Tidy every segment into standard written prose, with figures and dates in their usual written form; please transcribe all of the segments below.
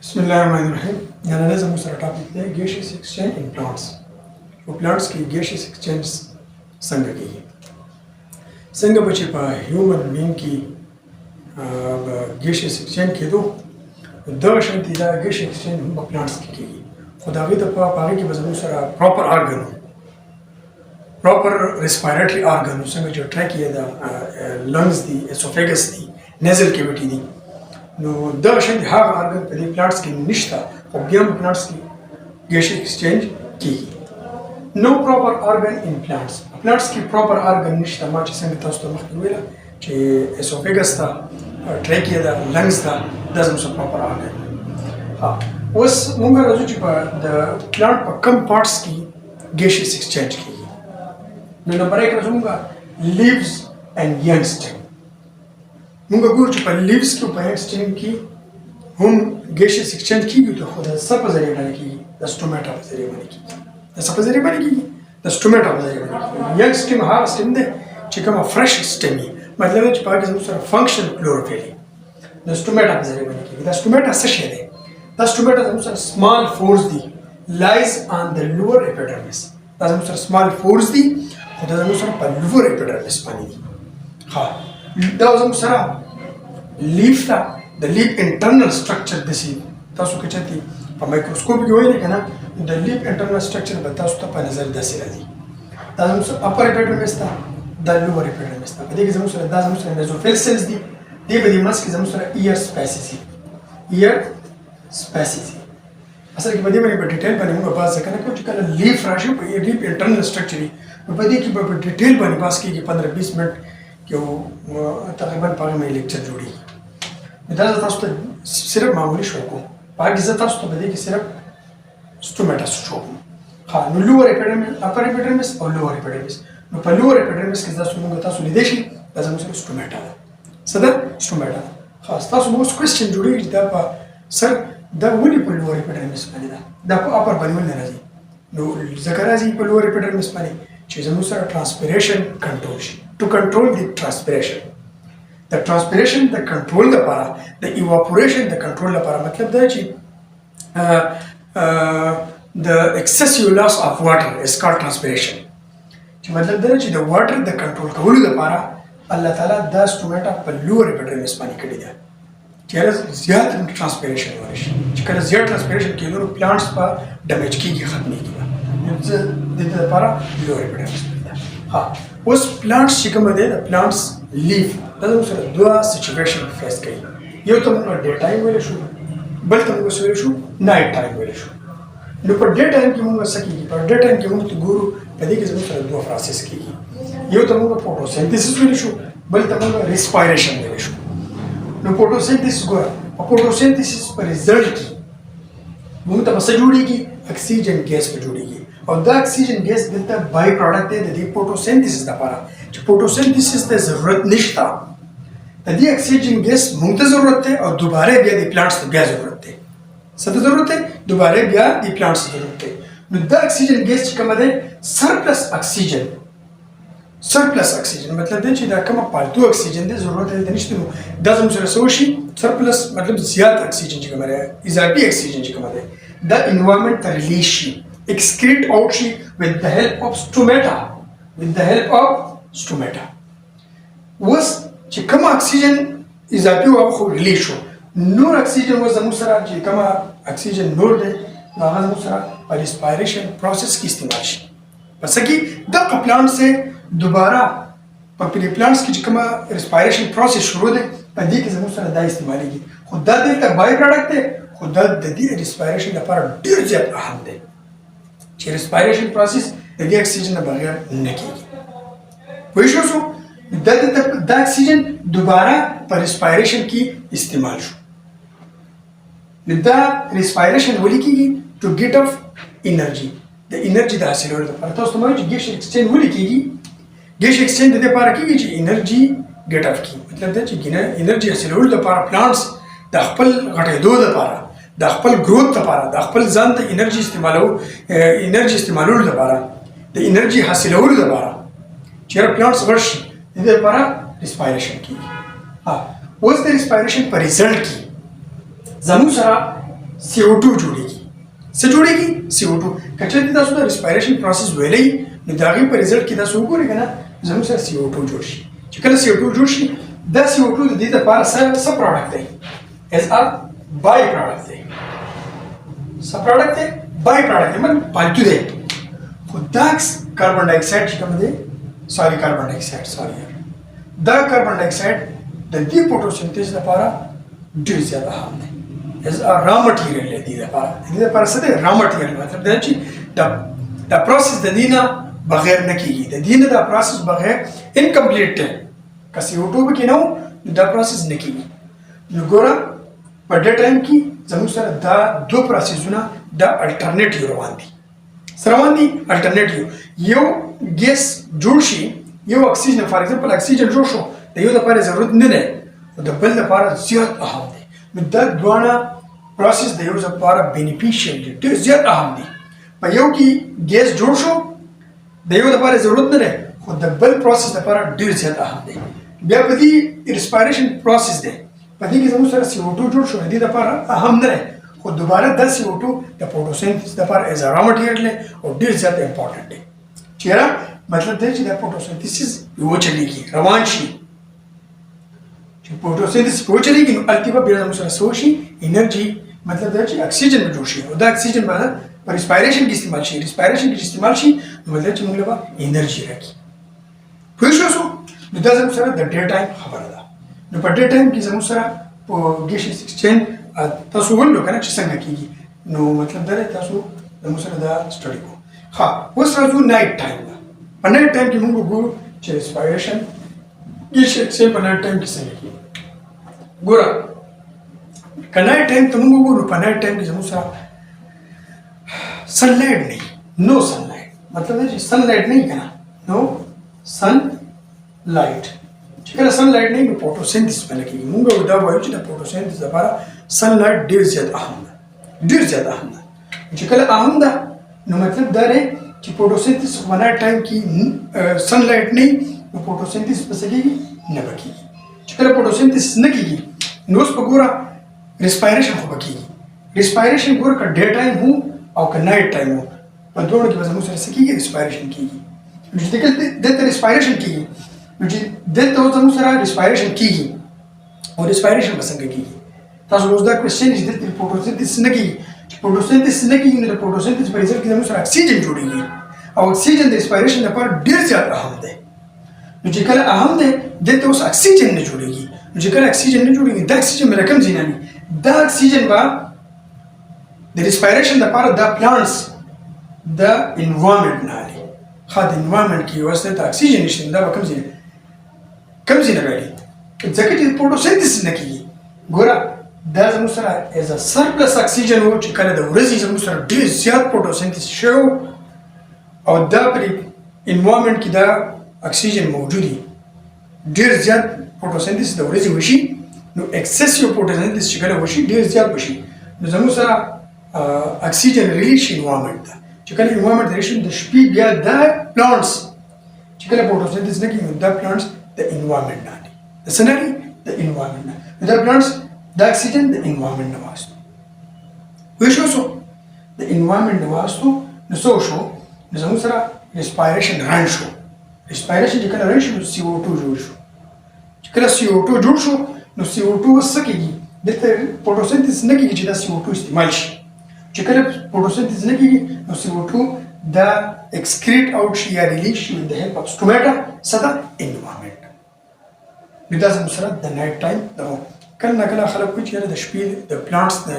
Bismillahirrahmanirrahim. نننې زموږ سره ټاپک دی gaseous exchange in plants. په plants کې gaseous exchange څنګه کېږي؟ څنګه به چې په هیومن بینګ کې gaseous exchange کېدو دغه شانتې دا gaseous exchange هم په plants کې کېږي. خو د هغې دپاره په هغې کې به زموږ سره proper organ proper respiratory organ څنګه چې trachea ده lungs دي esophagus دي nasal cavity دي نو دغه شان هغه ارګن په دې پلانټس کې نشته او بیا هم پلانټس کې ګیس ایکسچینج کیږي نو پراپر ارګن ان پلانټس پلانټس کې پراپر ارګن نشته ما چې څنګه تاسو ته مخکې ویل چې اسوفیګس ته ټریکیا ده لنګز ده دا زموږ پراپر ارګن ها اوس موږ راځو چې په د پلانټ په کم پارټس کې ګیس ایکسچینج کیږي نو نمبر 1 راځو موږ لیوز اند ینګ سټم موږ ګورو چې په لیوز کې په ایکسچینج کې هم ګیسیس ایکسچینج کیږي خو د څه په ذریعه باندې کیږي د سټوماټا په ذریعه باندې کیږي د څه په ذریعه باندې کیږي د سټوماټا په ذریعه باندې کیږي ینګ سټم هغه سټم دی چې کومه فرش سټم وي مطلب چې په هغه کې سره فنکشن کلوروفیل د سټوماټا په ذریعه باندې کیږي د سټوماټا څه شی دی د سټوماټا زموږ سره سمال فورس دی لایز آن د لوور اپیډرمس دا زموږ سره سمال فورس دی خو دا زموږ سره په لوور اپیډرمس باندې دی ها دا زموږ سره لیف ته د لیف انټرنل سټرکچر دسی تاسو که چېرته په مایکروسکوپ کې وایي کنه د لیف انټرنل سټرکچر به تاسو ته په نظر داسې راځي دا زموږ سره اپر اپیډرمس ته دا لوور اپیډرمس ته په دې کې زموږ سره دا زموږ سره میزوفیل سیلز دي دې په دې منځ کې زموږ سره ایئر سپیسیز دي ایئر سپیسیز دي اصل کې په دې باندې په ډیټیل باندې موږ بحث کنه کوو چې کله لیف راشي په لیف انټرنل سټرکچر په دې کې په ډیټیل باندې بحث کېږي 15-20 منټ یو تقریبا په هغه باندې لیکچر جوړېږي دا زه تاسو ته صرف معمولي شو کوم په هغې زه تاسو ته په دې کې صرف سټوماټا شو کوم ها نو لوور اپیډرمس اپر اپیډرمس او لوور اپیډرمس نو په لوور اپیډرمس کې تاسو موږ تاسو لیدای شئ دا زموږ سره سټوماټا ده څه ده سټوماټا خاص تاسو موږ کوېسچن جوړېږي دا په سر دا ولې په لوور اپیډرمس باندې ده دا په اپر باندې ولې راځي نو ځکه راځي په لوور اپیډرمس باندې چې زموږ سره ټرانسپیریشن کنټرول شي ټو کنټرول دی ټرانسپیریشن د ټرانسپیریشن د کنټرول لپاره د ایواپوریشن د کنټرول لپاره مطلب دا چې د ایکسیسیو لاس اف واټر از کالډ ټرانسپیریشن چې مطلب دا چې د واټر د کنټرول کولو لپاره الله تعالی دا سټوماټا په لوور اپیډرمس باندې کړی دی چې زیات ټرانسپیریشن ورشي چې کله زیات ټرانسپیریشن کېږي نو پلانټس په ډیمیج کېږي ختمېږي د دې لپاره لوور اپیډرمس ها اوس پلانټس چې کوم دی د پلانټس لیف دا زموږ سره دوه سچویشن فیس کوي یو ته موږ ډے ټایم ویلی شو بل ته موږ څه ویلی شو نایټ ټایم ویلی شو نو په ډے ټایم کې موږ څه کېږي په ډے ټایم کې موږ ته ګورو په دې کې زموږ سره دوه پروسس کېږي یو ته موږ فوټوسنتھیسس ویلی شو بل ته موږ ریسپایریشن ویلی شو نو فوټوسنتھیسس ګوره په فوټوسنتھیسس په ریزلټ کې موږ ته څه جوړېږي اکسیجن ګیس په جوړېږي او دا اکسیجن ګیس دلته بای پروډکټ دی د دې فوټوسنتھیسس لپاره چې فوټوسنتھیسس ته ضرورت نشته د دې اکسیجن ګیس موږ ته ضرورت دی او دوباره بیا د پلانټس ته بیا ضرورت دی څه ته ضرورت دی دوباره بیا د پلانټس ته ضرورت دی نو دا اکسیجن ګیس چې کومه دی سرپلس اکسیجن مطلب دی چې دا کومه پالتو اکسیجن دی ضرورت دی نشته نو دا زموږ سره څه وشي سرپلس مطلب زیات اکسیجن چې کومه دی اضافي اکسیجن چې کومه دی دا انوایرمنټ ته ریلیز شي excrete out شي with the help of stomata اوس چې کوم اکسیجن اضافي او خو ریلیز شو نور اکسیجن و زموږ سره چې کوم اکسیجن نور دی هغه زموږ سره په ریسپایریشن پروسس کې استعمال شي پس کې د پلانټ سے دوباره په پلانټس کې چې کوم ریسپایریشن پروسس شروع دی په دې کې زموږ سره دا استعمالېږي خو دا دلته بای پروډکټ دی خو دا د دې ریسپایریشن لپاره ډېر زیات اهم دی چې ریسپایریشن پروسس د دې اکسیجن نه بغیر نه کېږي پوه شو دا اکسیجن دوباره په ریسپایریشن کې استعمال شو دا ریسپایریشن ولې کېږي ټو ګیټ اف انرژي د انرژي د حاصلولو لپاره تاسو ته وایي چې ګیس ایکسچینج ولې کېږي ګیس ایکسچینج د دې لپاره کېږي چې انرژي ګیټ اف کړي مطلب دا چې انرژي حاصلولو لپاره پلانټس د خپل غټېدو لپاره د خپل گروث لپاره د خپل ځان ته انرژي استعمالولو لپاره د انرژي حاصلولو لپاره چېرې پلانټس غټ شي د دې لپاره ریسپایریشن کېږي اوس د ریسپایریشن په ریزلټ کې زموږ سره CO2 جوړیږي. څه جوړیږي؟ CO2. کچې تاسو د ریسپایریشن پروسس ویلې نو د هغې په ریزلټ کې تاسو وګورئ که نه زموږ سره CO2 جوړ شي. چې کله CO2 جوړ شي دا CO2 د دې دپاره څه پروډکټ دی؟ as a by product دی. څه پروډکټ دی؟ by product دی، مطلب پالتو دی. خو دا کاربن ډای اکساید چې کوم دی دا کاربن ډای اکساید د دې فوټوسنتیز لپاره ډېر زیات اهم دی. as a raw material دی د دې لپاره څه دی؟ را مټیریل مطلب دا چې دا پروسس د دې نه بغیر نه کېږي، د دې نه دا پروسس بغیر انکمپلیټ دی. که CO2 پکې نه و نو دا پروسس نه کېږي. نو ګوره په دې ټایم کې زموږ سره دا دوه پروسسونه دا الټرنیټیو روان دي. څه روان دي؟ الټرنیټیو. یو ګیس جوړ شي، یو اکسیجن فار ایگزامپل اکسیجن جوړ شو، د یو لپاره ضرورت نه دی او د بل لپاره زیات اهم دی. نو دا دواړه پروسس د یو لپاره بینیفیشل دي، ډېر زیات اهم دي. په یو کې ګیس جوړ شو د یو لپاره ضرورت نه دی خو د بل پروسس لپاره ډېر زیات اهم دی. بیا په دې ریسپایریشن پروسس دی، په دې کې زموږ سره CO2 جوړ شو، د دې لپاره اهم نه دی خو دوباره دا CO2 د فوټوسنتیز لپاره ایز ا را مټیریل دی او ډېر زیات امپورټنټ دی. چیرې مطلب دی چې د فوټوسنتیز وچلېږي، روان شي. چې فوټوسنتیز وچلېږي نو هلته به بیا زموږ سره څه وشي؟ انرژي، مطلب دا چې اکسیجن به جوړ شي او دا اکسیجن به په ریسپایریشن کې استعمال شي. ریسپایریشن کې استعمال شي نو مطلب چې موږ له به انرژي راکړي. پوه شوو؟ نو دا زموږ سره د ډې ټایم خبره ده. نو په ډې ټایم کې زموږ سره په ګیسیس ایکسچینج تاسو ولولو که نه چې څنګه کېږي. نو مطلب دا دی تاسو زموږ سره دا سټډي کوو. ښه، اوس راځو نایټ ټایم ته. په نایټ ټایم کې موږ وګورو چې ریسپایریشن ګیسیس ایکسچینج په نایټ ټایم کې څنګه کېږي. ګوره که نایټ ټایم ته موږ وګورو، په نایټ ټایم کې زموږ سره سنلایټ نه وي، نو سنلایټ. مطلب دا چې سنلایټ نه وي که نه، نو سنلایټ. چې کله سنلایټ نه وي نو فوټوسنتیز به نه کېږي. موږ دا وایو چې د فوټوسنتیز لپاره سنلایټ ډېر زیات اهم ده، ډېر زیات اهم ده. چې کله اهم ده نو مطلب دا دی چې فوټوسنتیز په نایټ ټایم کې سنلایټ نه وي نو فوټوسنتیز به څه کېږي؟ نه به کېږي. چې کله فوټوسنتیز نه کېږي نو اوس په ګوره ریسپایریشن خو به کېږي. ریسپایریشن ګوره که ډے ټایم هو او که نایټ ټایم هو په دواړو کې به زموږ سره څه کېږي؟ ریسپایریشن کېږي. نو چې دلته ریسپایریشن کېږي نو چې دلته اوس زموږ سره ریسپایریشن کېږي او ریسپایریشن به څنګه کېږي؟ تاسو اوس دا کوېسچن چې دلته فوټوسنتیز نه کېږي، چې فوټوسنتیز نه کېږي نو د فوټوسنتیز په ریزلټ کې زموږ سره اکسیجن جوړېږي او اکسیجن د ریسپایریشن لپاره ډېر زیات اهم دی. نو چې کله اهم دی دلته اوس اکسیجن نه جوړېږي. نو چې کله اکسیجن نه جوړېږي دا اکسیجن به له کوم ځای نه وي؟ دا اکسیجن به د ریسپایریشن لپاره دا پلانټس د انوایرمنټ نه اخلي. ښه، د انوایرمنټ کې اوس دلته اکسیجن نشته، دا به کوم ځای نه راځي؟ ځکه چې فوټوسنتیز نه کېږي. ګوره دا زموږ سره ایز ا سرپلس اکسیجن و چې کله د ورځې زموږ سره ډېر زیات فوټوسنتیز شوی او دا په انوایرمنټ کې دا اکسیجن موجود وي، ډېر زیات فوټوسنتیز د ورځې وشي نو اکسیسیو فوټوسنتیز چې کله وشي ډېر زیات وشي نو زموږ سره اکسیجن ریلیز شي انوایرمنټ ته. چې کله انوایرمنټ ته ریلیز شي د شپې بیا دا پلانټس چې کله فوټوسنتیز نه کېږي نو دا پلانټس د انوایرمنټ نه دي، د څه نه دي؟ د انوایرمنټ نه. نو دا پلانټس دا اکسیجن د انوایرمنټ نه واخیستو. پوه شوو؟ د انوایرمنټ نه واخیستو نو څه وشو؟ نو زموږ سره ریسپایریشن رن شو. ریسپایریشن چې کله رن شو نو CO2 جوړ شو. چې کله CO2 جوړ شو نو CO2 اوس څه کېږي؟ دلته فوټوسنتیز نه کېږي چې دا CO2 استعمال شي. چې کله فوټوسنتیز نه کېږي نو CO2 دا اکسکریټ آوټ شي یا ریلیز شي د هیلپ اف سټوماټا څه ده؟ انوایرمنټ. نو دا زموږ سره د نایټ ټایم ده. کله نه کله خلک وایي چې د شپې د پلانټس د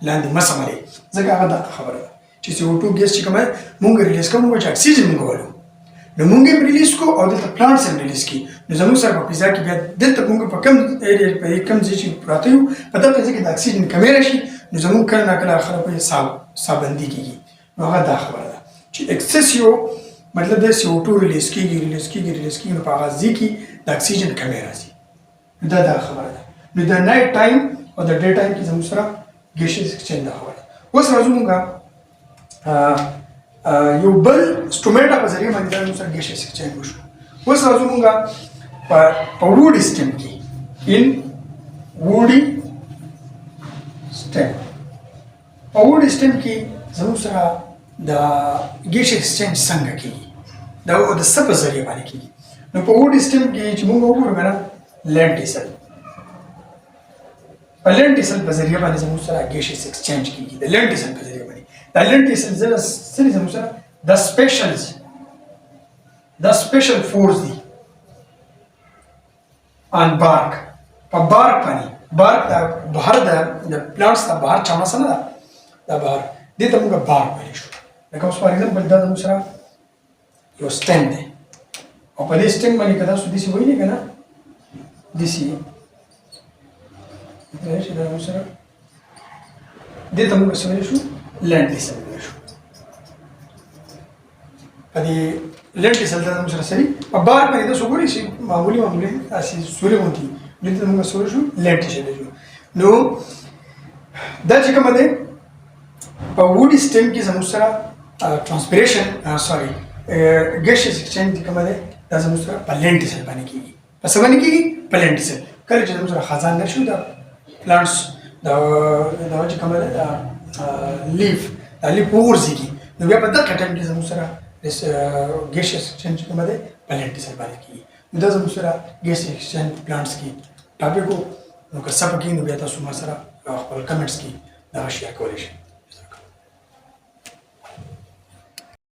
لاندې مه سموئ، ځکه هغه دا خبره ده چې CO2 ګیس چې کومه مونږ ریلیز کوو چې اکسیجن مونږ والو نو مونږ یې ریلیز کوو او دلته پلانټس هم ریلیز کړي. نو زموږ سره په فضا کې بیا دلته مونږ په کوم ایریا په کوم ځای چې پراته یو په دغه ځای کې د اکسیجن کمې راشي نو زموږ کله نه کله خلک وایي ساه بندي کېږي. نو هغه دا خبره ده چې اکسیسیو مطلب د CO2 ریلیز کېږي نو په هغه ځای کې د اکسیجن کمې راځي. دا خبره ده. نو د نایټ ټایم او د ډے ټایم کې زموږ سره ګیسیس ایکسچینج دا خبره ده. اوس راځو مونږه یو بل سټوماټا په ذریعه باندې زموږ سره ګیسیس ایکسچینج وشو. اوس راځو مونږه په ووډي سټیم کې ان ووډي سټیم وډ سټیم کې زموږ سره د ګیس ایکسچینج څنګه کیږي دا د څه په ذریعه باندې کیږي نو په وډ سټیم کې چې موږ وګورو کنه لینټیسل په لینټیسل په ذریعه باندې زموږ سره ګیس ایکسچینج کیږي د لینټیسل په ذریعه باندې دا لینټیسل زموږ سره د سپیشل فورس دي ان بارک په بارک باندې بارک د بهر د پلانټس د بهر چانه سره ده دا بهر دې ته موږ بارک وایو شو لکه اوس فار ایگزامپل دا زموږ سره یو سټیم دی او په دې سټیم باندې کدا سو دي سی وایي کنه دي سی دا چې دا زموږ سره دې ته موږ څه وایو شو لینټیسل وایو شو په دې لینټیسل دا زموږ سره سری په بارک باندې دا څو ګوري شي معمولی اسی سوري وونتي دې ته موږ څه وایو شو لینټیسل وایو نو دا چې کوم دی په وډ سټیم کې زموږ سره ټرانسپیریشن سوري ګیسیس ایکسچینج کوم دی دا زموږ سره په لینټیسل باندې کیږي په څه باندې کیږي په لینټیسل کله چې زموږ سره خزان نشو دا پلانټس دا چې کوم دی لیف دا لیف ورزيږي نو بیا په دغه ټایم کې زموږ سره ګیسیس ایکسچینج کوم دی په لینټیسل باندې کیږي دا زموږ سره ګیسیس ایکسچینج پلانټس کې ټاپک نو که څه پکې نو بیا تاسو ما سره خپل کمنټس کې دا شیر کولی شئ